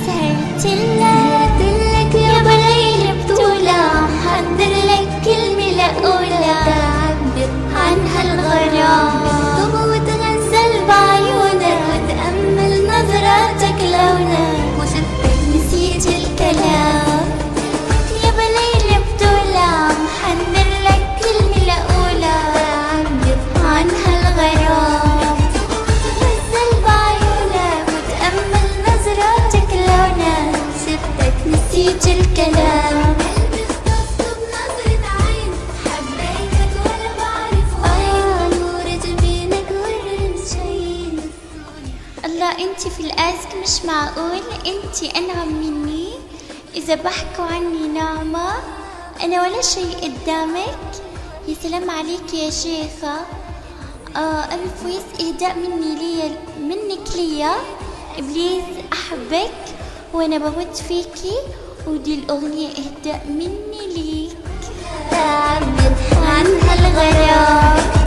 سهرتلك يا بليل بطولة، محضرلك كلمة لأولى تعبر عن هالغرام. وتغزل بعيونك وتأمل نظراتك لونك، وشفتك نسيت الكلام. يا بليل بطولة محضرلك كلمة لأولى تعبر عن هالغرام. وتغزل بعيونك وتأمل نظراتك لونك، شفتك نسيت الكلام. الله انتي في الازق مش معقول، انتي انعم مني. اذا بحكوا عني نعمة انا ولا شيء قدامك. يا سلام عليك يا شيخة. الف ويس اهداء منك ليا. ابليس احبك وانا بموت فيكي، ودي الاغنية اهداء مني ليك. تعبر عن هالغرام.